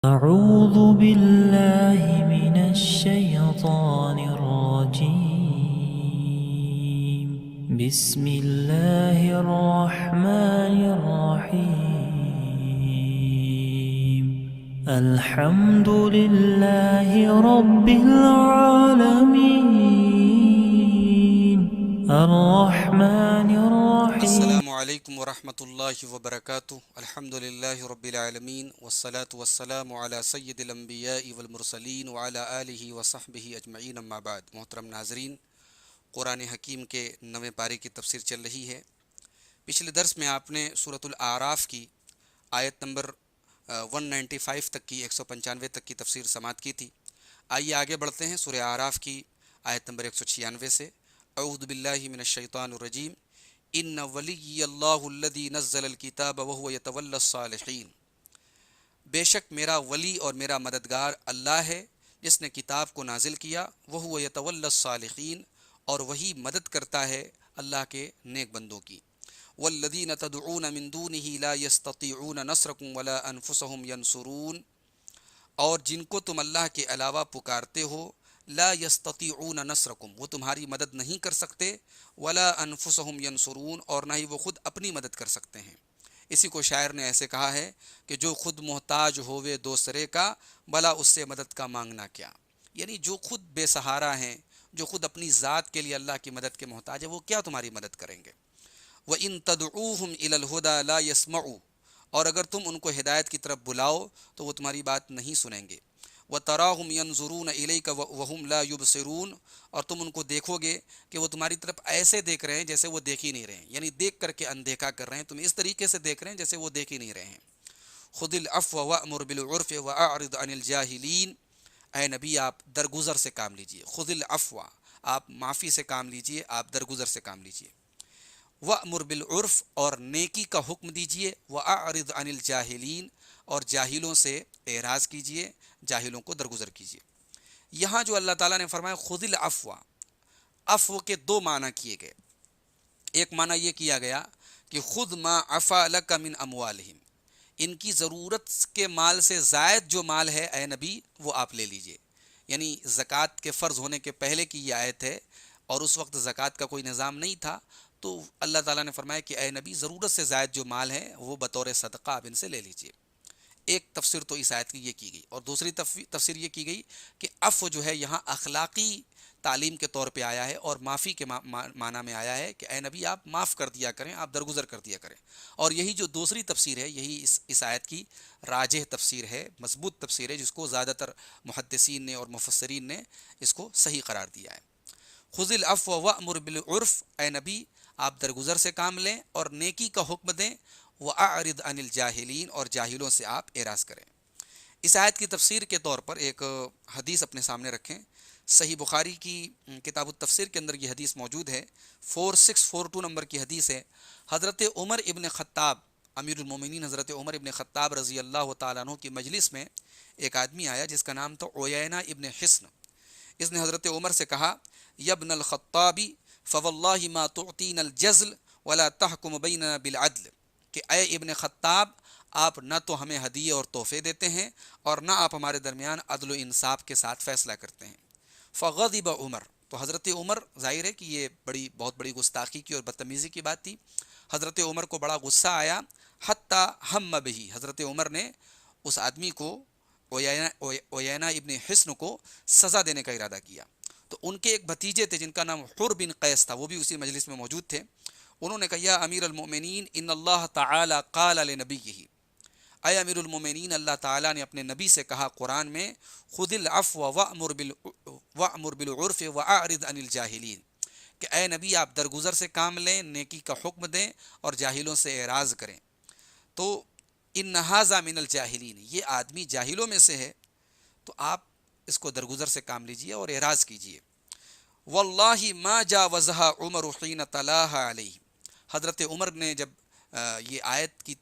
أعوذ بالله من الشيطان الرجيم بسم الله الرحمن الرحيم الحمد لله رب العالمين الرحمن الرحيم السلام علیکم ورحمۃ اللہ وبرکاتہ۔ الحمد للہ رب العالمین والصلاة والسلام علی سید الانبیاء والمرسلین وعلی آلہ وصحبہ اجمعین، اما بعد۔ محترم ناظرین، قرآن حکیم کے 9ویں پارے کی تفسیر چل رہی ہے۔ پچھلے درس میں آپ نے سورۃ الاعراف کی آیت نمبر 195 تک کی 195 تک کی تفسیر سماعت کی تھی۔ آئیے آگے بڑھتے ہیں سورہ اعراف کی آیت نمبر 196 سے۔ اعوذ باللہ من الشیطان الرجیم ان ولی اللہ الذی نزل الکتاب وہو یتولی الصالحین، بے شک میرا ولی اور میرا مددگار اللہ ہے جس نے کتاب کو نازل کیا، وہو یتولی الصالحین، اور وہی مدد کرتا ہے اللہ کے نیک بندوں کی۔ والذین تدعون من دونہ لا یستطیعون نصرکم ولا انفسہم ینصرون، اور جن کو تم اللہ کے علاوہ پکارتے ہو، لا یستطیعون نصرکم، وہ تمہاری مدد نہیں کر سکتے، ولا انفسہم ینصرون، اور نہ ہی وہ خود اپنی مدد کر سکتے ہیں۔ اسی کو شاعر نے ایسے کہا ہے کہ جو خود محتاج ہووے دوسرے کا، بھلا اس سے مدد کا مانگنا کیا۔ یعنی جو خود بے سہارا ہیں، جو خود اپنی ذات کے لیے اللہ کی مدد کے محتاج ہے، وہ کیا تمہاری مدد کریں گے۔ وَإِن تَدْعُوهُمْ إِلَى الْهُدَى لَا يَسْمَعُوا، اور اگر تم ان کو ہدایت کی طرف بلاؤ تو وہ تمہاری بات نہیں سنیں گے۔ وَتَرَاهُمْ يَنْظُرُونَ إِلَيْكَ وَهُمْ لَا يُبْصِرُونَ، اور تم ان کو دیکھو گے کہ وہ تمہاری طرف ایسے دیکھ رہے ہیں جیسے وہ دیکھ ہی نہیں رہے ہیں، یعنی دیکھ کر کے اندیکھا کر رہے ہیں، تم اس طریقے سے دیکھ رہے ہیں جیسے وہ دیکھ ہی نہیں رہے ہیں۔ خُذِ الْعَفْوَ وَأْمُرْ بِالْعُرْفِ وَأَعْرِضْ عَنِ الْجَاهِلِينَ، اے نبی آپ درگزر سے کام لیجئے۔ خُذِ الْعَفْوَ، آپ معافی سے کام لیجئے، آپ درگزر سے کام لیجئے۔ وَأْمُرْ بِالْعُرْفِ، اور نیکی کا حکم دیجئے، وَأَعْرِضْ عَنِ الْجَاهِلِينَ، اور جاہلوں سے اعراض کیجئے، جاہلوں کو درگزر کیجئے۔ یہاں جو اللہ تعالیٰ نے فرمایا خُذِ الْعَفْوَ، عفو کے دو معنی کیے گئے۔ ایک معنی یہ کیا گیا کہ خُذْ مَا عَفَا لَكَ مِنْ أَمْوَالِهِمْ، ان کی ضرورت کے مال سے زائد جو مال ہے اے نبی وہ آپ لے لیجئے۔ یعنی زکوٰۃ کے فرض ہونے کے پہلے کی یہ آیت ہے، اور اس وقت زکوٰۃ کا کوئی نظام نہیں تھا، تو اللہ تعالیٰ نے فرمایا کہ اے نبی ضرورت سے زائد جو مال ہے وہ بطور صدقہ آپ ان سے لے لیجئے۔ ایک تفسیر تو اس آیت کی یہ کی گئی، اور دوسری تفسیر یہ کی گئی کہ عفو جو ہے یہاں اخلاقی تعلیم کے طور پہ آیا ہے، اور معافی کے معنی میں آیا ہے کہ اے نبی آپ معاف کر دیا کریں، آپ درگزر کر دیا کریں۔ اور یہی جو دوسری تفسیر ہے، یہی اس آیت کی راجح تفسیر ہے، مضبوط تفسیر ہے، جس کو زیادہ تر محدثین نے اور مفسرین نے اس کو صحیح قرار دیا ہے۔ خُذِ الْعَفْوَ وَأْمُرْ بِالْعُرْفِ، اے نبی آپ درگزر سے کام لیں اور نیکی کا حکم دیں، وَأَعْرِضْ عَنِ الْجَاهِلِينَ، اور جاہلوں سے آپ اعراض کریں۔ اس آیت کی تفسیر کے طور پر ایک حدیث اپنے سامنے رکھیں۔ صحیح بخاری کی کتاب التفسیر کے اندر یہ حدیث موجود ہے، 4642 نمبر کی حدیث ہے۔ حضرت عمر ابن خطاب، امیر المومنین حضرت عمر ابن خطاب رضی اللہ تعالیٰ عنہ کی مجلس میں ایک آدمی آیا جس کا نام تھا عیینہ ابن حصن۔ اس نے حضرت عمر سے کہا، یا ابن الخطاب فواللہ ما تعطینا الجزل ولا تحکم بیننا بالعدل، کہ اے ابن خطاب آپ نہ تو ہمیں ہدیے اور تحفے دیتے ہیں، اور نہ آپ ہمارے درمیان عدل و انصاف کے ساتھ فیصلہ کرتے ہیں۔ فغضب عمر، تو حضرت عمر، ظاہر ہے کہ یہ بہت بڑی گستاخی کی اور بدتمیزی کی بات تھی، حضرت عمر کو بڑا غصہ آیا، حتی ہم بہی، حضرت عمر نے اس آدمی کو، عیینہ ابن حصن کو سزا دینے کا ارادہ کیا۔ تو ان کے ایک بھتیجے تھے جن کا نام حر بن قیس تھا، وہ بھی اسی مجلس میں موجود تھے۔ انہوں نے کہا، یا امیر المؤمنین ان اللہ تعالی قال لنبیہ، اے امیر المومنین اللہ تعالیٰ نے اپنے نبی سے کہا قرآن میں، خُذِ الْعَفْوَ وَأْمُرْ بِالْعُرْفِ وَأَعْرِضْ عَنِ الْجَاهِلِينَ، کہ اے نبی آپ درگزر سے کام لیں، نیکی کا حکم دیں، اور جاہلوں سے اعراض کریں۔ تو ان ھذا من الجاہلین، یہ آدمی جاہلوں میں سے ہے، تو آپ اس کو درگزر سے کام لیجئے اور اعراض کیجئے۔ واللہ ما جاوزها عمر حین تلاها علیہ، حضرت عمر نے جب یہ آیت کی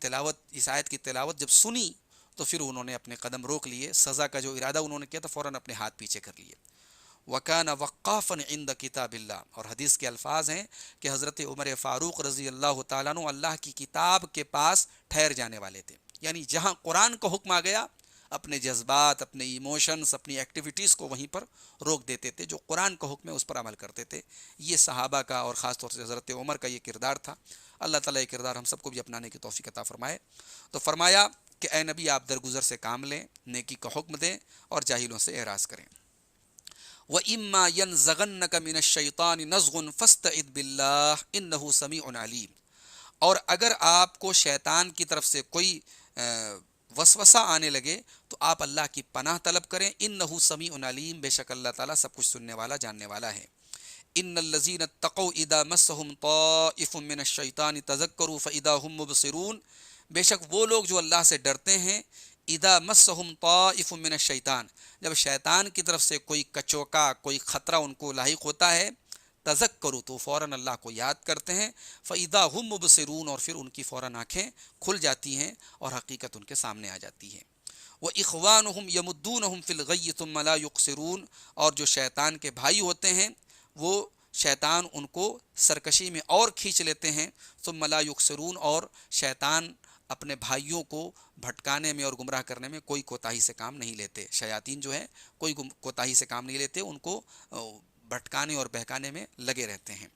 تلاوت جب سنی تو پھر انہوں نے اپنے قدم روک لیے، سزا کا جو ارادہ انہوں نے کیا تھا فوراً اپنے ہاتھ پیچھے کر لیے۔ وَكَانَ وَقَّافًا عِنْدَ كِتَابِ اللَّهِ، اور حدیث کے الفاظ ہیں کہ حضرت عمر فاروق رضی اللہ تعالیٰ عنہ اللہ کی کتاب کے پاس ٹھہر جانے والے تھے، یعنی جہاں قرآن کا حکم آ گیا اپنے جذبات، اپنے ایموشنز، اپنی ایکٹیویٹیز کو وہیں پر روک دیتے تھے، جو قرآن کا حکم ہے اس پر عمل کرتے تھے۔ یہ صحابہ کا اور خاص طور سے حضرت عمر کا یہ کردار تھا۔ اللہ تعالیٰ یہ کردار ہم سب کو بھی اپنانے کی توفیق عطا فرمائے۔ تو فرمایا کہ اے نبی آپ درگزر سے کام لیں، نیکی کا حکم دیں اور جاہلوں سے اعراض کریں۔ وَإِمَّا يَنزَغَنَّكَ مِنَ الشَّيْطَانِ نَزْغٌ فَاسْتَعِذْ بِاللَّهِ إِنَّهُ سَمِيعٌ عَلِيمٌ، اور اگر آپ کو شیطان کی طرف سے کوئی وسوسہ آنے لگے تو آپ اللہ کی پناہ طلب کریں، انہ سمیع علیم، بے شک اللہ تعالیٰ سب کچھ سننے والا جاننے والا ہے۔ ان الذین اتقوا اذا مسهم طائف من الشیطان تذکروا فاذا هم مبصرون، بے شک وہ لوگ جو اللہ سے ڈرتے ہیں، اذا مسهم طائف من الشیطان، جب شیطان کی طرف سے کوئی کچوکا، کوئی خطرہ ان کو لاحق ہوتا ہے، تذکروا تو فوراً اللہ کو یاد کرتے ہیں، فاذا هم مبصرون، اور پھر ان کی فوراً آنکھیں کھل جاتی ہیں اور حقیقت ان کے سامنے آ جاتی ہے۔ وَإِخْوَانُهُمْ يَمُدُّونَهُمْ فِي الْغَيِّ ثُمَّ لَا يُقْصِرُونَ، اور جو شیطان کے بھائی ہوتے ہیں وہ شیطان ان کو سرکشی میں اور کھینچ لیتے ہیں، ثم لا یقصرون، اور شیطان اپنے بھائیوں کو بھٹکانے میں اور گمراہ کرنے میں کوئی کوتاہی سے کام نہیں لیتے۔ شیاطین جو ہیں کوئی کوتاہی سے کام نہیں لیتے، ان کو بھٹکانے اور بہکانے میں لگے رہتے ہیں۔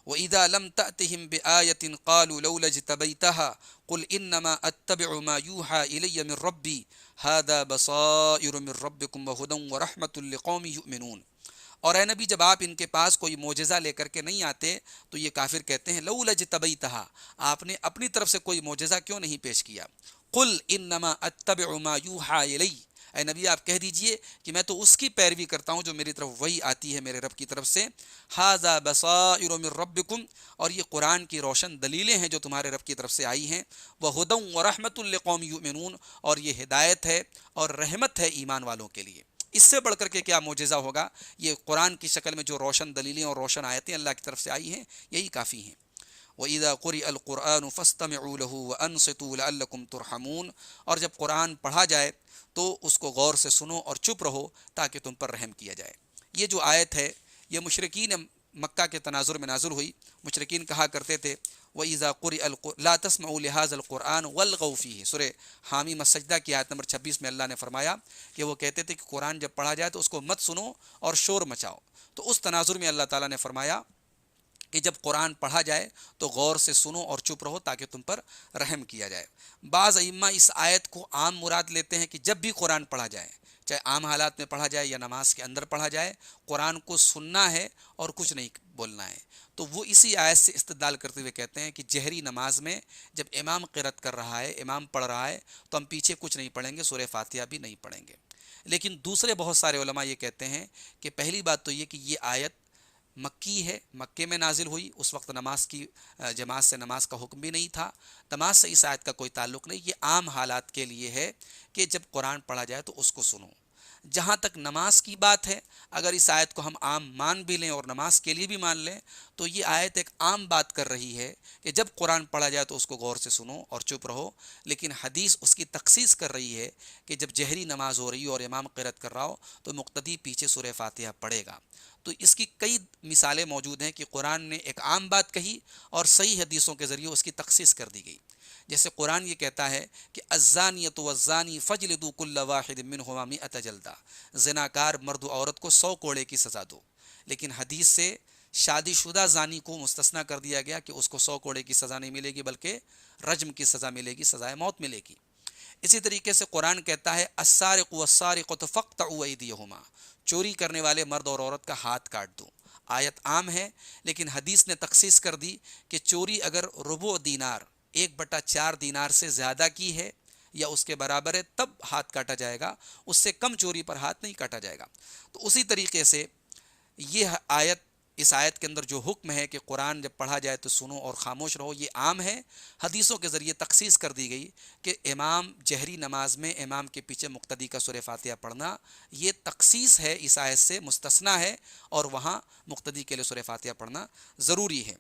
وَإِذَا لَمْ تَأْتِهِمْ بِآيَةٍ قَالُوا لَوْلَا اجْتَبَيْتَهَا قُلْ إِنَّمَا أَتَّبِعُ مَا يُوحَى إِلَيَّ مِنْ رَبِّي هَذَا بَصَائِرُ مِنْ رَبِّكُمْ وَهُدًى وَرَحْمَةٌ لِقَوْمٍ يُؤْمِنُونَ، اور اے نبی جب آپ ان کے پاس کوئی معجزہ لے کر کے نہیں آتے تو یہ کافر کہتے ہیں لولا اجتبیتها، آپ نے اپنی طرف سے کوئی معجزہ کیوں نہیں پیش کیا؟ قل انما اتبع ما یوحى الی، اے نبی آپ کہہ دیجئے کہ میں تو اس کی پیروی کرتا ہوں جو میری طرف وہی آتی ہے میرے رب کی طرف سے، ھذا بصائر من ربکم، اور یہ قرآن کی روشن دلیلیں ہیں جو تمہارے رب کی طرف سے آئی ہیں، وہدی ورحمۃ لقوم یؤمنون، اور یہ ہدایت ہے اور رحمت ہے ایمان والوں کے لیے۔ اس سے بڑھ کر کے کیا معجزہ ہوگا؟ یہ قرآن کی شکل میں جو روشن دلیلیں اور روشن آیتیں اللہ کی طرف سے آئی ہیں یہی کافی ہیں۔ وَإِذَا قُرِئَ الْقُرْآنُ فَاسْتَمِعُوا لَهُ وَأَنصِتُوا لَعَلَّكُمْ تُرْحَمُونَ، اور جب قرآن پڑھا جائے تو اس کو غور سے سنو اور چپ رہو تاکہ تم پر رحم کیا جائے۔ یہ جو آیت ہے یہ مشرکین مکہ کے تناظر میں نازل ہوئی۔ مشرکین کہا کرتے تھے وَإِذَا قُرِئَ لَا تَسْمَعُوا لِهَذَا الْقُرْآنِ وَالْغَوْا فِيهِ، سورہ حامیم السجدہ کی آیت نمبر 26 میں اللہ نے فرمایا کہ وہ کہتے تھے کہ قرآن جب پڑھا جائے تو اس کو مت سنو اور شور مچاؤ۔ تو اس تناظر میں اللہ تعالیٰ نے فرمایا کہ جب قرآن پڑھا جائے تو غور سے سنو اور چپ رہو تاکہ تم پر رحم کیا جائے۔ بعض ائمہ اس آیت کو عام مراد لیتے ہیں کہ جب بھی قرآن پڑھا جائے، چاہے عام حالات میں پڑھا جائے یا نماز کے اندر پڑھا جائے، قرآن کو سننا ہے اور کچھ نہیں بولنا ہے۔ تو وہ اسی آیت سے استدلال کرتے ہوئے کہتے ہیں کہ جہری نماز میں جب امام قرأت کر رہا ہے، امام پڑھ رہا ہے، تو ہم پیچھے کچھ نہیں پڑھیں گے، سورہ فاتحہ بھی نہیں پڑھیں گے۔ لیکن دوسرے بہت سارے علماء یہ کہتے ہیں کہ پہلی بات تو یہ کہ یہ آیت مکی ہے، مکے میں نازل ہوئی، اس وقت نماز کی جماعت سے نماز کا حکم بھی نہیں تھا، نماز سے اس آیت کا کوئی تعلق نہیں، یہ عام حالات کے لیے ہے کہ جب قرآن پڑھا جائے تو اس کو سنو۔ جہاں تک نماز کی بات ہے، اگر اس آیت کو ہم عام مان بھی لیں اور نماز کے لیے بھی مان لیں تو یہ آیت ایک عام بات کر رہی ہے کہ جب قرآن پڑھا جائے تو اس کو غور سے سنو اور چپ رہو، لیکن حدیث اس کی تخصیص کر رہی ہے کہ جب جہری نماز ہو رہی ہو اور امام قرأت کر رہا ہو تو مقتدی پیچھے سورہ فاتحہ پڑھے گا۔ تو اس کی کئی مثالیں موجود ہیں کہ قرآن نے ایک عام بات کہی اور صحیح حدیثوں کے ذریعے اس کی تخصیص کر دی گئی۔ جیسے قرآن یہ کہتا ہے کہ الزانیۃ والزانی فجلدوا کل واحد منہما 100 جلدہ، زناکار مرد و عورت کو 100 کوڑے کی سزا دو، لیکن حدیث سے شادی شدہ زانی کو مستثنیٰ کر دیا گیا کہ اس کو 100 کوڑے کی سزا نہیں ملے گی بلکہ رجم کی سزا ملے گی، سزائے موت ملے گی۔ اسی طریقے سے قرآن کہتا ہے السارق والسارقۃ فاقطعوا ایدیہما، چوری کرنے والے مرد اور عورت کا ہاتھ کاٹ دو۔ آیت عام ہے لیکن حدیث نے تخصیص کر دی کہ چوری اگر ربع دینار، 1/4 دینار سے زیادہ کی ہے یا اس کے برابر ہے تب ہاتھ کاٹا جائے گا، اس سے کم چوری پر ہاتھ نہیں کاٹا جائے گا۔ تو اسی طریقے سے یہ آیت، اس آیت کے اندر جو حکم ہے کہ قرآن جب پڑھا جائے تو سنو اور خاموش رہو، یہ عام ہے۔ حدیثوں کے ذریعے تخصیص کر دی گئی کہ امام جہری نماز میں امام کے پیچھے مقتدی کا سورہ فاتحہ پڑھنا یہ تخصیص ہے، اس آیت سے مستثنیٰ ہے، اور وہاں مقتدی کے لیے سورہ فاتحہ پڑھنا ضروری ہے۔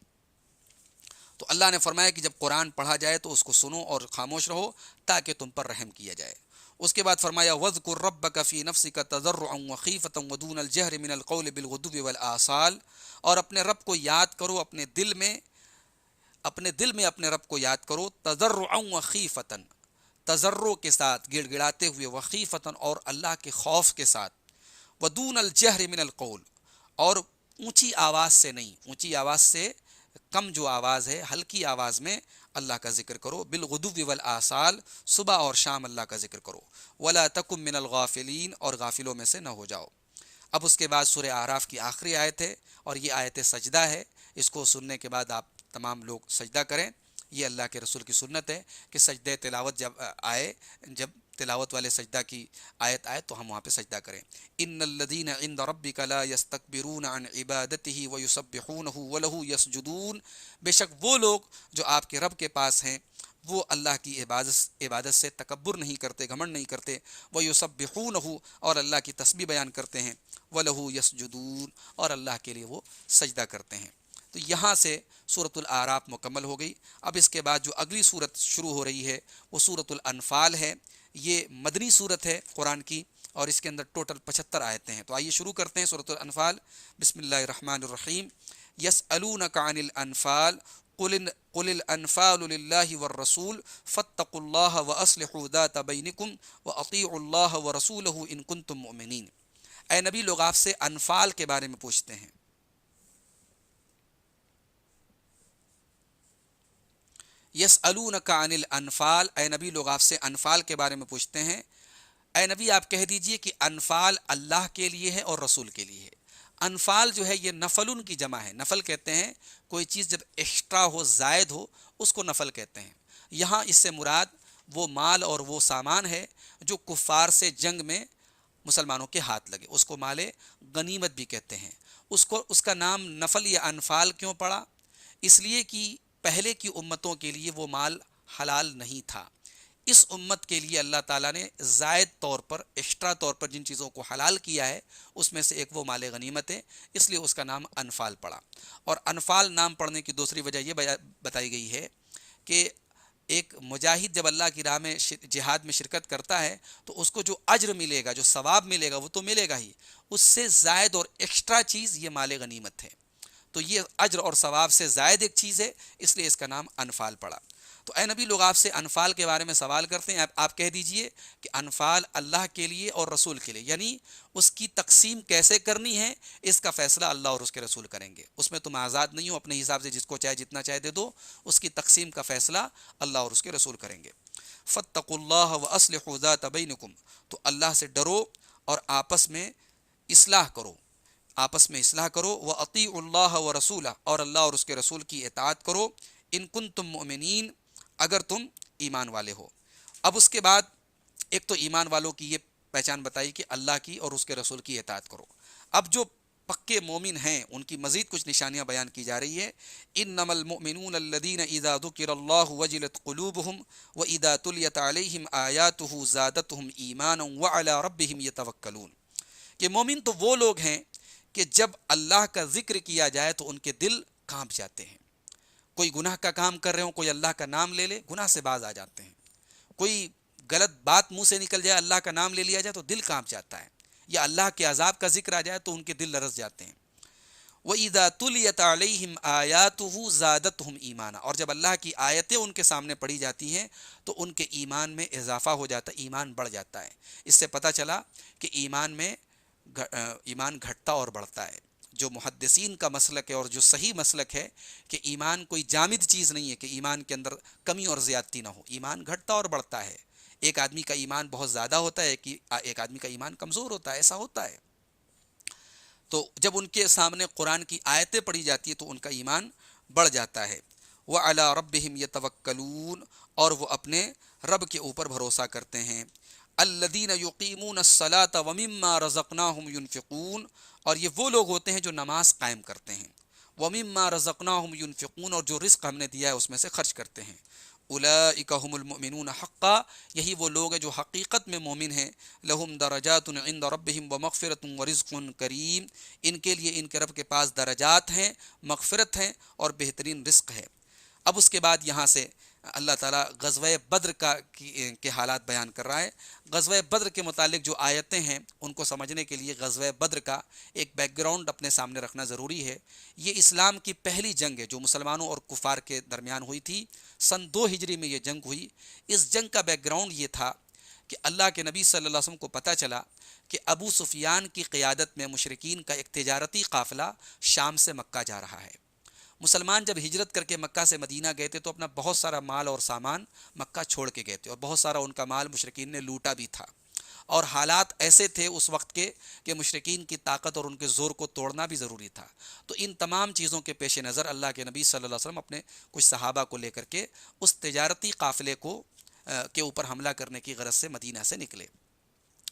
تو اللہ نے فرمایا کہ جب قرآن پڑھا جائے تو اس کو سنو اور خاموش رہو تاکہ تم پر رحم کیا جائے۔ اس کے بعد فرمایا وَاذْكُرْ رَبَّكَ فِي نَفْسِكَ تَضَرُّعًا وَخِيفَةً وَدُونَ الْجَهْرِ مِنَ الْقَوْلِ بِالْغُدُوِّ وَالْآصَالِ، اور اپنے رب کو یاد کرو اپنے دل میں اپنے رب کو یاد کرو تضرعا وخیفتاً، تضرع کے ساتھ گڑ گڑاتے ہوئے، وخیفتن اور اللہ کے خوف کے ساتھ، ودون الجہر من القول اور اونچی آواز سے نہیں، اونچی آواز سے کم جو آواز ہے، ہلکی آواز میں اللہ کا ذکر کرو، بالغدو والآصال صبح اور شام اللہ کا ذکر کرو، ولا تکن من الغافلین اور غافلوں میں سے نہ ہو جاؤ۔ اب اس کے بعد سورہ اعراف کی آخری آیت ہے اور یہ آیت سجدہ ہے، اس کو سننے کے بعد آپ تمام لوگ سجدہ کریں۔ یہ اللہ کے رسول کی سنت ہے کہ سجدہ تلاوت جب آئے، جب تلاوت والے سجدہ کی آیت آئے تو ہم وہاں پہ سجدہ کریں۔ ان الذین عند ربک لا یستکبرون عن عبادتہ ویسبحونہ ولہ یسجدون، بے شک وہ لوگ جو آپ کے رب کے پاس ہیں وہ اللہ کی عبادت سے تکبر نہیں کرتے، گھمنڈ نہیں کرتے، ویسبحونہ اور اللہ کی تسبیح بیان کرتے ہیں، وَلَهُ يَسْجُدُونَ اور اللہ کے لیے وہ سجدہ کرتے ہیں۔ تو یہاں سے سورۃ الاعراف مکمل ہو گئی۔ اب اس کے بعد جو اگلی سورت شروع ہو رہی ہے وہ سورۃ الانفال ہے۔ یہ مدنی سورت ہے قرآن کی اور اس کے اندر ٹوٹل 75 آیتیں ہیں۔ تو آئیے شروع کرتے ہیں سورۃ الانفال۔ بسم اللہ الرحمن الرحیم۔ یسألونک عن الانفال قل الانفال للہ والرسول فاتقوا اللہ واصلحوا ذات بینکم واطیعوا اللہ ورسولہ ان کنتم مؤمنین۔ اے نبی، لوگ آپ سے انفال کے بارے میں پوچھتے ہیں۔ یسألونک عن الانفال، اے نبی، لوگ آپ سے انفال کے بارے میں پوچھتے ہیں۔ اے نبی آپ کہہ دیجئے کہ انفال اللہ کے لیے ہے اور رسول کے لیے ہے۔ انفال جو ہے یہ نفلن کی جمع ہے۔ نفل کہتے ہیں کوئی چیز جب ایکسٹرا ہو، زائد ہو، اس کو نفل کہتے ہیں۔ یہاں اس سے مراد وہ مال اور وہ سامان ہے جو کفار سے جنگ میں مسلمانوں کے ہاتھ لگے، اس کو مال غنیمت بھی کہتے ہیں۔ اس کا نام نفل یا انفال کیوں پڑا؟ اس لیے کہ پہلے کی امتوں کے لیے وہ مال حلال نہیں تھا۔ اس امت کے لیے اللہ تعالیٰ نے زائد طور پر، ایکسٹرا طور پر جن چیزوں کو حلال کیا ہے اس میں سے ایک وہ مال غنیمت ہے، اس لیے اس کا نام انفال پڑا۔ اور انفال نام پڑنے کی دوسری وجہ یہ بتائی گئی ہے کہ ایک مجاہد جب اللہ کی راہ میں جہاد میں شرکت کرتا ہے تو اس کو جو اجر ملے گا، جو ثواب ملے گا، وہ تو ملے گا ہی، اس سے زائد اور ایکسٹرا چیز یہ مال غنیمت ہے۔ تو یہ اجر اور ثواب سے زائد ایک چیز ہے، اس لیے اس کا نام انفال پڑا۔ تو اے نبی لوگ آپ سے انفال کے بارے میں سوال کرتے ہیں، آپ کہہ دیجئے کہ انفال اللہ کے لیے اور رسول کے لیے، یعنی اس کی تقسیم کیسے کرنی ہے اس کا فیصلہ اللہ اور اس کے رسول کریں گے۔ اس میں تم آزاد نہیں ہو، اپنے حساب سے جس کو چاہے جتنا چاہے دے دو، اس کی تقسیم کا فیصلہ اللہ اور اس کے رسول کریں گے۔ فاتقوا اللہ واصلحوا ذات بینکم، تو اللہ سے ڈرو اور آپس میں اصلاح کرو، آپس میں اصلاح کرو، واطیعوا اللہ ورسولہ اور اللہ اور اس کے رسول کی اطاعت کرو، ان کنتم مؤمنین اگر تم ایمان والے ہو۔ اب اس کے بعد ایک تو ایمان والوں کی یہ پہچان بتائی کہ اللہ کی اور اس کے رسول کی اطاعت کرو۔ اب جو پکے مومن ہیں ان کی مزید کچھ نشانیاں بیان کی جا رہی ہے۔ انما المؤمنون الذین اذا ذکر اللہ وجلت قلوبہم واذا تلیت علیہم آیاتہ زادتہم ایمانا وعلی ربہم یتوکلون، کہ مومن تو وہ لوگ ہیں کہ جب اللہ کا ذکر کیا جائے تو ان کے دل کانپ جاتے ہیں۔ کوئی گناہ کا کام کر رہے ہوں، کوئی اللہ کا نام لے لے، گناہ سے باز آ جاتے ہیں۔ کوئی غلط بات منہ سے نکل جائے، اللہ کا نام لے لیا جائے تو دل کانپ جاتا ہے، یا اللہ کے عذاب کا ذکر آ جائے تو ان کے دل لرز جاتے ہیں۔ وَإِذَا تُلِيَتْ عَلَيْهِمْ آيَاتُهُ زَادَتْهُمْ ایمانا، اور جب اللہ کی آیتیں ان کے سامنے پڑھی جاتی ہیں تو ان کے ایمان میں اضافہ ہو جاتا ہے، ایمان بڑھ جاتا ہے۔ اس سے پتہ چلا کہ ایمان گھٹتا اور بڑھتا ہے۔ جو محدثین کا مسلک ہے اور جو صحیح مسلک ہے کہ ایمان کوئی جامد چیز نہیں ہے کہ ایمان کے اندر کمی اور زیادتی نہ ہو، ایمان گھٹتا اور بڑھتا ہے۔ ایک آدمی کا ایمان بہت زیادہ ہوتا ہے کہ ایک آدمی کا ایمان کمزور ہوتا ہے، ایسا ہوتا ہے۔ تو جب ان کے سامنے قرآن کی آیتیں پڑھی جاتی ہیں تو ان کا ایمان بڑھ جاتا ہے۔ وَعَلَىٰ رَبِّهِمْ يَتَوَكَّلُونَ اور وہ اپنے رب کے اوپر بھروسہ کرتے ہیں۔ الَّذِينَ يُقِيمُونَ الصَّلَاةَ وَمِمَّا رَزَقْنَاهُمْ يُنْفِقُونَ اور یہ وہ لوگ ہوتے ہیں جو نماز قائم کرتے ہیں۔ وَمِمَّا رَزَقْنَاهُمْ يُنْفِقُونَ اور جو رزق ہم نے دیا ہے اس میں سے خرچ کرتے ہیں۔ اولئک هم المؤمنون حقا یہی وہ لوگ ہیں جو حقیقت میں مومن ہیں۔ لہم درجات عند ربہم ومغفرۃ ورزق کریم، ان کے لیے ان کے رب کے پاس درجات ہیں، مغفرت ہیں اور بہترین رزق ہے۔ اب اس کے بعد یہاں سے اللہ تعالیٰ غزوہ بدر کے حالات بیان کر رہا ہے۔ غزوہ بدر کے متعلق جو آیتیں ہیں ان کو سمجھنے کے لیے غزوہ بدر کا ایک بیک گراؤنڈ اپنے سامنے رکھنا ضروری ہے۔ یہ اسلام کی پہلی جنگ ہے جو مسلمانوں اور کفار کے درمیان ہوئی تھی۔ سن 2 ہجری میں یہ جنگ ہوئی۔ اس جنگ کا بیک گراؤنڈ یہ تھا کہ اللہ کے نبی صلی اللہ علیہ وسلم کو پتہ چلا کہ ابو سفیان کی قیادت میں مشرکین کا ایک تجارتی قافلہ شام سے مکہ جا رہا ہے۔ مسلمان جب ہجرت کر کے مکہ سے مدینہ گئے تھے تو اپنا بہت سارا مال اور سامان مکہ چھوڑ کے گئے تھے، اور بہت سارا ان کا مال مشرکین نے لوٹا بھی تھا، اور حالات ایسے تھے اس وقت کے کہ مشرکین کی طاقت اور ان کے زور کو توڑنا بھی ضروری تھا۔ تو ان تمام چیزوں کے پیش نظر اللہ کے نبی صلی اللہ علیہ وسلم اپنے کچھ صحابہ کو لے کر کے اس تجارتی قافلے کے اوپر حملہ کرنے کی غرض سے مدینہ سے نکلے۔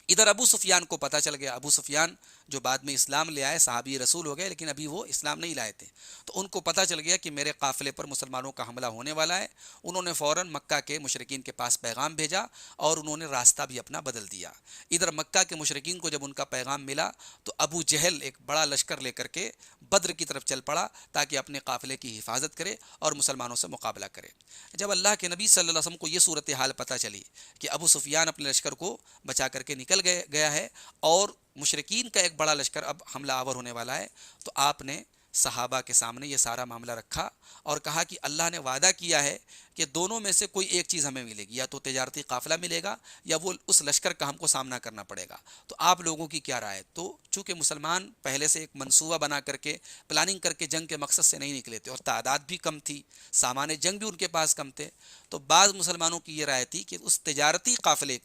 ادھر ابو سفیان کو پتہ چل گیا، ابو سفیان جو بعد میں اسلام لے آئے، صحابی رسول ہو گئے، لیکن ابھی وہ اسلام نہیں لائے تھے، تو ان کو پتہ چل گیا کہ میرے قافلے پر مسلمانوں کا حملہ ہونے والا ہے۔ انہوں نے فوراً مکہ کے مشرکین کے پاس پیغام بھیجا اور انہوں نے راستہ بھی اپنا بدل دیا۔ ادھر مکہ کے مشرکین کو جب ان کا پیغام ملا تو ابو جہل ایک بڑا لشکر لے کر کے بدر کی طرف چل پڑا تاکہ اپنے قافلے کی حفاظت کرے اور مسلمانوں سے مقابلہ کرے۔ جب اللہ کے نبی صلی اللہ علیہ وسلم کو یہ صورتحال پتہ چلی کہ ابو سفیان اپنے لشکر کو بچا کر کے نکل گیا ہے اور مشرکین کا ایک بڑا لشکر اب حملہ آور ہونے والا ہے، تو آپ نے صحابہ کے سامنے یہ سارا معاملہ رکھا اور کہا کہ اللہ نے وعدہ کیا ہے کہ دونوں میں سے کوئی ایک چیز ہمیں ملے گی، یا تو تجارتی قافلہ ملے گا یا وہ اس لشکر کا ہم کو سامنا کرنا پڑے گا۔ تو آپ لوگوں کی کیا رائے؟ تو چونکہ مسلمان پہلے سے ایک منصوبہ بنا کر کے پلاننگ کر کے جنگ کے مقصد سے نہیں نکلے تھے اور تعداد بھی کم تھی، سامان جنگ بھی ان کے پاس کم تھے، تو بعض مسلمانوں کی یہ رائے تھی کہ اس تجارتی قافلے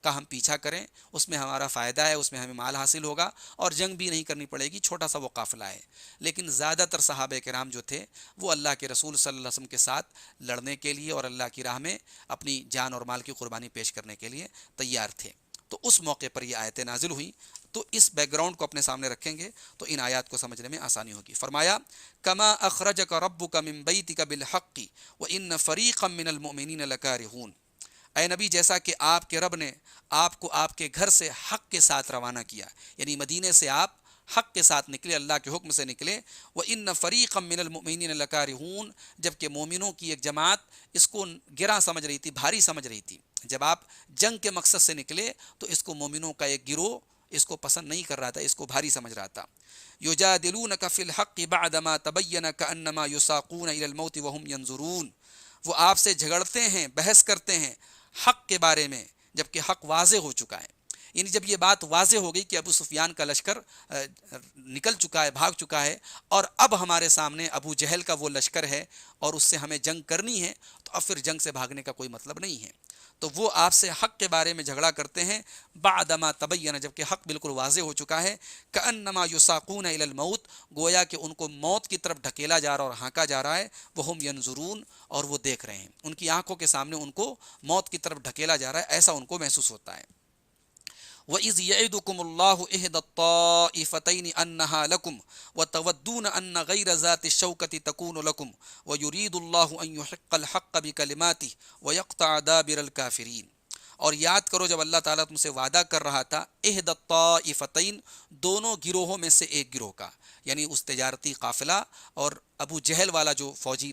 کا ہم پیچھا کریں، اس میں ہمارا فائدہ ہے، اس میں ہمیں مال حاصل ہوگا اور جنگ بھی نہیں کرنی پڑے گی، چھوٹا سا وہ قافلہ ہے۔ لیکن زیادہ تر صحابہ کرام جو تھے وہ اللہ کے رسول صلی اللہ علیہ وسلم کے ساتھ لڑنے کے لیے اور اللہ کی راہ میں اپنی جان اور مال کی قربانی پیش کرنے کے لیے تیار تھے۔ تو اس موقع پر یہ آیتیں نازل ہوئیں۔ تو اس بیک گراؤنڈ کو اپنے سامنے رکھیں گے تو ان آیات کو سمجھنے میں آسانی ہوگی۔ فرمایا کما اخرجک ربک من بیتک بالحق وان فریقا من المؤمنین لکارہون، اے نبی جیسا کہ آپ کے رب نے آپ کو آپ کے گھر سے حق کے ساتھ روانہ کیا، یعنی مدینے سے آپ حق کے ساتھ نکلے، اللہ کے حکم سے نکلے۔ وَإِنَّ فَرِيقًا مِّنَ الْمُؤْمِنِينَ لَكَارِهُونَ، جبکہ مومنوں کی ایک جماعت اس کو گراں سمجھ رہی تھی، بھاری سمجھ رہی تھی۔ جب آپ جنگ کے مقصد سے نکلے تو اس کو مومنوں کا ایک گروہ اس کو پسند نہیں کر رہا تھا، اس کو بھاری سمجھ رہا تھا۔ يُجَادِلُونَكَ فِي الْحَقِّ بَعْدَمَا تَبَيَّنَ كَأَنَّمَا يُسَاقُونَ إِلَى الْمَوْتِ وَهُمْ يَنظُرُونَ، وہ آپ سے جھگڑتے ہیں، بحث کرتے ہیں حق کے بارے میں جبکہ حق واضح ہو چکا ہے۔ یعنی جب یہ بات واضح ہو گئی کہ ابو سفیان کا لشکر نکل چکا ہے، بھاگ چکا ہے، اور اب ہمارے سامنے ابو جہل کا وہ لشکر ہے اور اس سے ہمیں جنگ کرنی ہے، تو اب پھر جنگ سے بھاگنے کا کوئی مطلب نہیں ہے۔ تو وہ آپ سے حق کے بارے میں جھگڑا کرتے ہیں بعدما تبین، جبکہ حق بالکل واضح ہو چکا ہے۔ کأنما یساقون الی الموت، گویا کہ ان کو موت کی طرف ڈھکیلا جا رہا اور ہانکا جا رہا ہے۔ وہم ینظرون، اور وہ دیکھ رہے ہیں، ان کی آنکھوں کے سامنے ان کو موت کی طرف ڈھکیلا جا رہا ہے، ایسا ان کو محسوس ہوتا ہے۔ وَإِذْ يَعِدُكُمُ اللَّهُ إِحْدَى الطَّائِفَتَيْنِ أَنَّهَا لَكُمْ وَتَوَدُّونَ أَنَّ غَيْرَ ذَاتِ الشَّوْكَةِ تَكُونُ لَكُمْ وَيُرِيدُ اللَّهُ أَن يُحِقَّ الْحَقَّ بِكَلِمَاتِهِ وَيَقْطَعَ دَابِرَ الْكَافِرِينَ۔ اور یاد کرو جب اللہ تعالیٰ تم سے وعدہ کر رہا تھا احد الطائفتین، دونوں گروہوں میں سے ایک گروہ کا، یعنی اس تجارتی قافلہ اور ابو جہل والا جو فوجی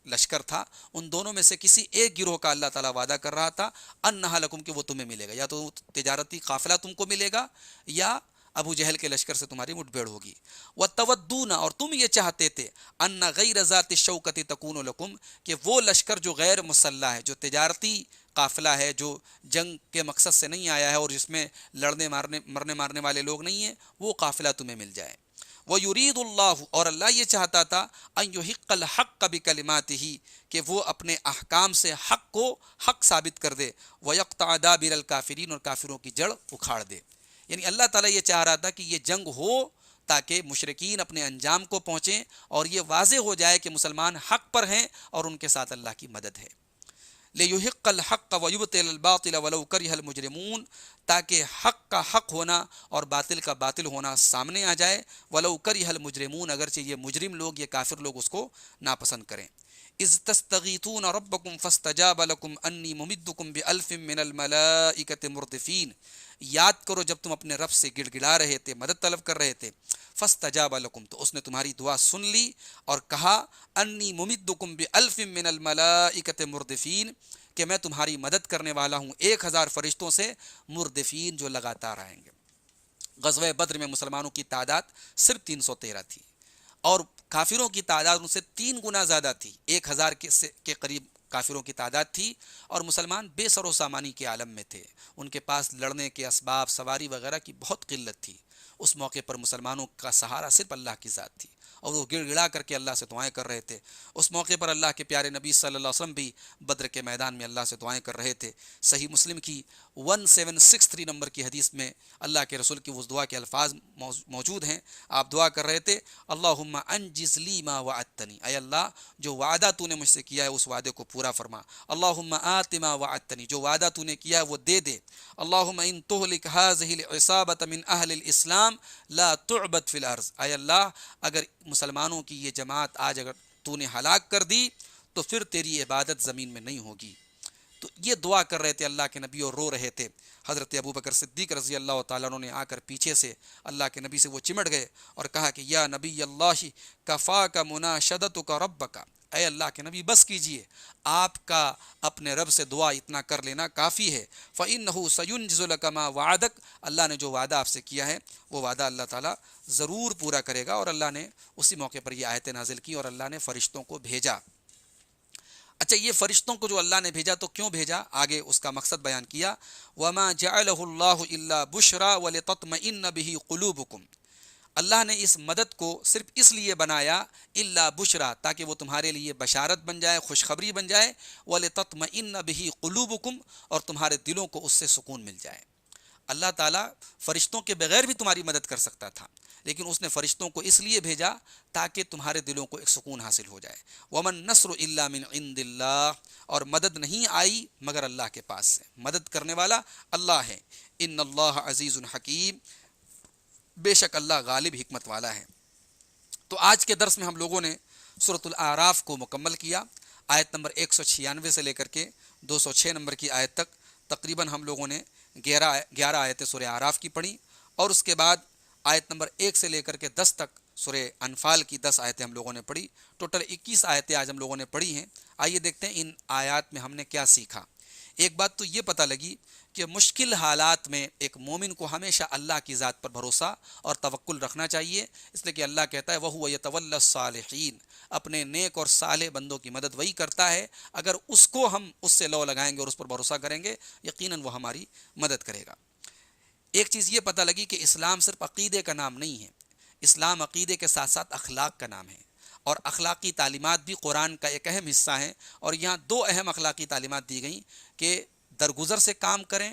لشکر تھا، ان دونوں میں سے کسی ایک گروہ کا اللہ تعالیٰ وعدہ کر رہا تھا انہا لکم، کہ وہ تمہیں ملے گا، یا تو تجارتی قافلہ تم کو ملے گا یا ابو جہل کے لشکر سے تمہاری مٹ بھیڑ ہوگی۔ وَتَوَدُّونَ، اور تم یہ چاہتے تھے، ان غیر ذات الشوکۃ تکون لکم، کہ وہ لشکر جو غیر مسلح ہے، جو تجارتی قافلہ ہے، جو جنگ کے مقصد سے نہیں آیا ہے اور جس میں مرنے مارنے والے لوگ نہیں ہیں، وہ قافلہ تمہیں مل جائے۔ وَيُرِيدُ اللَّهُ، اور اللہ یہ چاہتا تھا أَن يُحِقَّ الْحَقَّ بِكَلِمَاتِهِ، کہ وہ اپنے احکام سے حق کو حق ثابت کر دے۔ وَيَقْطَعَ دَابِرَ الْكَافِرِينَ، اور کافروں کی جڑ اکھاڑ دے۔ یعنی اللہ تعالیٰ یہ چاہ رہا تھا کہ یہ جنگ ہو تاکہ مشرکین اپنے انجام کو پہنچیں اور یہ واضح ہو جائے کہ مسلمان حق پر ہیں اور ان کے ساتھ اللہ کی مدد ہے۔ لِيُحِقَّ الْحَقَّ وَيُبْطِلَ الْبَاطِلَ وَلَوْ كَرِهَ الْمُجْرِمُونَ، تاکہ حق کا حق ہونا اور باطل کا باطل ہونا سامنے آ جائے۔ وَلَوْ كَرِهَ الْمُجْرِمُونَ، اگرچہ یہ مجرم لوگ، یہ کافر لوگ اس کو ناپسند کریں۔ اذ تستغیثون ربکم فاستجاب لکم انی ممدکم بألف من الملائکۃ مردفین، یاد کرو جب تم اپنے رب سے گڑ گڑا رہے تھے، مدد طلب کر رہے تھے، فاستجاب لکم، تو اس نے تمہاری دعا سن لی اور کہا انی ممدکم بألف من الملائکۃ مردفین، کہ میں تمہاری مدد کرنے والا ہوں 1000 فرشتوں سے، مردفین جو لگاتار آئیں گے۔ غزوہ بدر میں مسلمانوں کی تعداد صرف 313 تھی اور کافروں کی تعداد ان سے 3 گنا زیادہ تھی، 1000 کے قریب کافروں کی تعداد تھی، اور مسلمان بے سر و سامانی کے عالم میں تھے، ان کے پاس لڑنے کے اسباب، سواری وغیرہ کی بہت قلت تھی۔ اس موقع پر مسلمانوں کا سہارا صرف اللہ کی ذات تھی اور وہ گڑ گڑا کر کے اللہ سے دعائیں کر رہے تھے۔ اس موقع پر اللہ کے پیارے نبی صلی اللہ علیہ وسلم بھی بدر کے میدان میں اللہ سے دعائیں کر رہے تھے۔ صحیح مسلم کی 1763 نمبر کی حدیث میں اللہ کے رسول کی اس دعا کے الفاظ موجود ہیں۔ آپ دعا کر رہے تھے اللہم انجز لی ما وعدتنی، اے اللہ جو وعدہ تو نے مجھ سے کیا ہے اس وعدے کو پورا فرما، اللہم آت ما وعدتنی، جو وعدہ تو نے کیا ہے وہ دے دے، اللہم ان تہلک ہذہ العصابۃ من اہل الاسلام لا تعبد فی الارض، اے اللہ اگر مسلمانوں کی یہ جماعت آج اگر تو نے ہلاک کر دی تو پھر تیری عبادت زمین میں نہیں ہوگی۔ تو یہ دعا کر رہے تھے اللہ کے نبی اور رو رہے تھے۔ حضرت ابوبکر صدیق رضی اللہ تعالیٰ عنہ نے آ کر پیچھے سے اللہ کے نبی سے وہ چمٹ گئے اور کہا کہ یا نبی اللہ کفاک مناشدتک ربک، اے اللہ کے نبی بس کیجئے، آپ کا اپنے رب سے دعا اتنا کر لینا کافی ہے، فإنہ سینجز لک ما وعدک، اللہ نے جو وعدہ آپ سے کیا ہے وہ وعدہ اللہ تعالیٰ ضرور پورا کرے گا۔ اور اللہ نے اسی موقع پر یہ آیتیں نازل کی اور اللہ نے فرشتوں کو بھیجا۔ اچھا، یہ فرشتوں کو جو اللہ نے بھیجا تو کیوں بھیجا؟ آگے اس کا مقصد بیان کیا، وَمَا جَعَلَهُ اللَّهُ إِلَّا بُشْرَى وَلِتَطْمَئِنَّ بِهِ قُلُوبُكُمْ، اللہ نے اس مدد کو صرف اس لیے بنایا الا بشرا، تاکہ وہ تمہارے لیے بشارت بن جائے، خوشخبری بن جائے، وَلِتَطْمَئِنَّ بِهِ قُلُوبُكُمْ، اور تمہارے دلوں کو اس سے سکون مل جائے۔ اللہ تعالیٰ فرشتوں کے بغیر بھی تمہاری مدد کر سکتا تھا، لیکن اس نے فرشتوں کو اس لیے بھیجا تاکہ تمہارے دلوں کو ایک سکون حاصل ہو جائے۔ وَمَن نَّصْرُ إِلَّا مِنْ عِنْدِ اللَّهِ، اور مدد نہیں آئی مگر اللہ کے پاس سے، مدد کرنے والا اللہ ہے۔ إِنَّ اللَّهَ عَزِيزٌ حَكِيمٌ، بے شک اللہ غالب حکمت والا ہے۔ تو آج کے درس میں ہم لوگوں نے سورۃ الاعراف کو مکمل کیا، آیت نمبر 196 سے لے کر کے 206 نمبر کی آیت تک تقریباً ہم لوگوں نے 11 آیتیں سورہ اعراف کی پڑھی، اور اس کے بعد آیت نمبر 1 سے لے کر کے 10 تک سورہ انفال کی 10 آیتیں ہم لوگوں نے پڑھی۔ ٹوٹل 21 آیتیں آج ہم لوگوں نے پڑھی ہیں۔ آئیے دیکھتے ہیں ان آیات میں ہم نے کیا سیکھا۔ ایک بات تو یہ پتہ لگی کہ مشکل حالات میں ایک مومن کو ہمیشہ اللہ کی ذات پر بھروسہ اور توکل رکھنا چاہیے، اس لیے کہ اللہ کہتا ہے وَهُوَ يَتَوَلَّى الصَّالِحِينَ، اپنے نیک اور صالح بندوں کی مدد وہی کرتا ہے، اگر اس کو ہم اس سے لو لگائیں گے اور اس پر بھروسہ کریں گے یقیناً وہ ہماری مدد کرے گا۔ ایک چیز یہ پتہ لگی کہ اسلام صرف عقیدے کا نام نہیں ہے، اسلام عقیدے کے ساتھ ساتھ اخلاق کا نام ہے، اور اخلاقی تعلیمات بھی قرآن کا ایک اہم حصہ ہیں، اور یہاں 2 اہم اخلاقی تعلیمات دی گئیں کہ درگزر سے کام کریں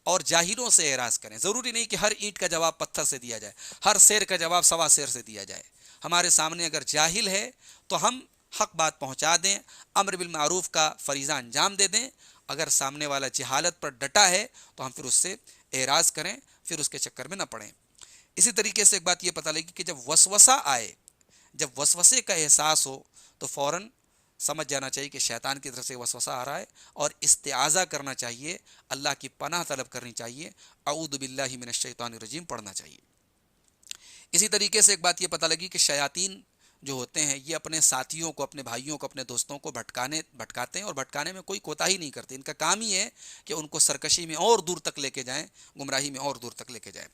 اور جاہلوں سے اعراض کریں۔ ضروری نہیں کہ ہر اینٹ کا جواب پتھر سے دیا جائے، ہر شیر کا جواب سوا شیر سے دیا جائے۔ ہمارے سامنے اگر جاہل ہے تو ہم حق بات پہنچا دیں، امر بالمعروف کا فریضہ انجام دے دیں، اگر سامنے والا جہالت پر ڈٹا ہے تو ہم پھر اس سے اعراض کریں، پھر اس کے چکر میں نہ پڑیں۔ اسی طریقے سے ایک بات یہ پتہ لگی کہ جب وسوسہ آئے، جب وسوسے کا احساس ہو تو فوراً سمجھ جانا چاہیے کہ شیطان کی طرف سے وسوسہ آ رہا ہے، اور استعاذہ کرنا چاہیے، اللہ کی پناہ طلب کرنی چاہیے، اعوذ باللہ من الشیطان الرجیم پڑھنا چاہیے۔ اسی طریقے سے ایک بات یہ پتہ لگی کہ شیاطین جو ہوتے ہیں یہ اپنے ساتھیوں کو، اپنے بھائیوں کو، اپنے دوستوں کو بھٹکاتے ہیں، اور بھٹکانے میں کوئی کوتاہی نہیں کرتے۔ ان کا کام ہی ہے کہ ان کو سرکشی میں اور دور تک لے کے جائیں، گمراہی میں اور دور تک لے کے جائیں۔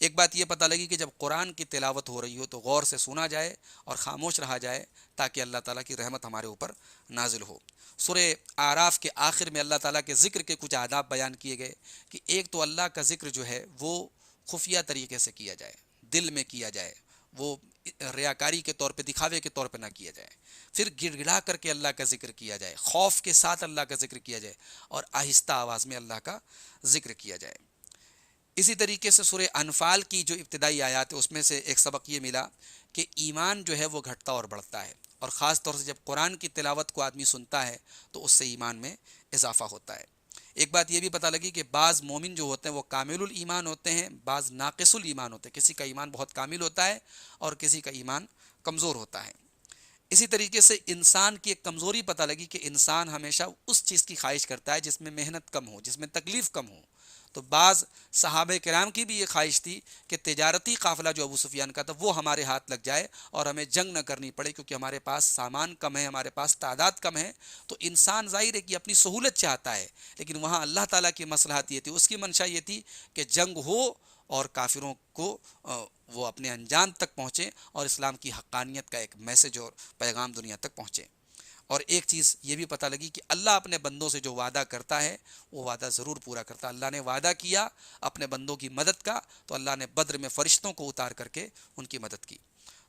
ایک بات یہ پتہ لگی کہ جب قرآن کی تلاوت ہو رہی ہو تو غور سے سنا جائے اور خاموش رہا جائے تاکہ اللہ تعالیٰ کی رحمت ہمارے اوپر نازل ہو۔ سورہ اعراف کے آخر میں اللہ تعالیٰ کے ذکر کے کچھ آداب بیان کیے گئے کہ ایک تو اللہ کا ذکر جو ہے وہ خفیہ طریقے سے کیا جائے، دل میں کیا جائے، وہ ریاکاری کے طور پہ، دکھاوے کے طور پہ نہ کیا جائے، پھر گڑ گڑا کر کے اللہ کا ذکر کیا جائے، خوف کے ساتھ اللہ کا ذکر کیا جائے، اور آہستہ آواز میں اللہ کا ذکر کیا جائے۔ اسی طریقے سے سورہ انفال کی جو ابتدائی آیات ہے اس میں سے ایک سبق یہ ملا کہ ایمان جو ہے وہ گھٹتا اور بڑھتا ہے، اور خاص طور سے جب قرآن کی تلاوت کو آدمی سنتا ہے تو اس سے ایمان میں اضافہ ہوتا ہے۔ ایک بات یہ بھی پتہ لگی کہ بعض مومن جو ہوتے ہیں وہ کامل الایمان ہوتے ہیں، بعض ناقص الایمان ہوتے ہیں، کسی کا ایمان بہت کامل ہوتا ہے اور کسی کا ایمان کمزور ہوتا ہے۔ اسی طریقے سے انسان کی ایک کمزوری پتہ لگی کہ انسان ہمیشہ اس چیز کی خواہش کرتا ہے جس میں محنت کم ہو، جس میں تکلیف کم ہو. تو بعض صحابہ کرام کی بھی یہ خواہش تھی کہ تجارتی قافلہ جو ابو سفیان کا تھا وہ ہمارے ہاتھ لگ جائے اور ہمیں جنگ نہ کرنی پڑے، کیونکہ ہمارے پاس سامان کم ہے، ہمارے پاس تعداد کم ہے. تو انسان ظاہر ہے کہ اپنی سہولت چاہتا ہے، لیکن وہاں اللہ تعالیٰ کی مصلحت یہ تھی، اس کی منشا یہ تھی کہ جنگ ہو اور کافروں کو وہ اپنے انجام تک پہنچے اور اسلام کی حقانیت کا ایک میسج اور پیغام دنیا تک پہنچے. اور ایک چیز یہ بھی پتہ لگی کہ اللہ اپنے بندوں سے جو وعدہ کرتا ہے وہ وعدہ ضرور پورا کرتا ہے. اللہ نے وعدہ کیا اپنے بندوں کی مدد کا، تو اللہ نے بدر میں فرشتوں کو اتار کر کے ان کی مدد کی.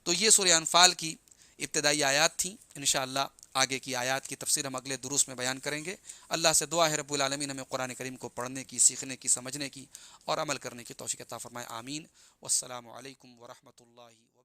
تو یہ سورہ انفال کی ابتدائی آیات تھیں. انشاءاللہ آگے کی آیات کی تفسیر ہم اگلے دروس میں بیان کریں گے. اللہ سے دعا ہے رب العالمین ہمیں قرآن کریم کو پڑھنے کی، سیکھنے کی، سمجھنے کی اور عمل کرنے کی توفیق عطا فرمائے. آمین. والسلام علیکم ورحمۃ اللہ وبرکاتہ.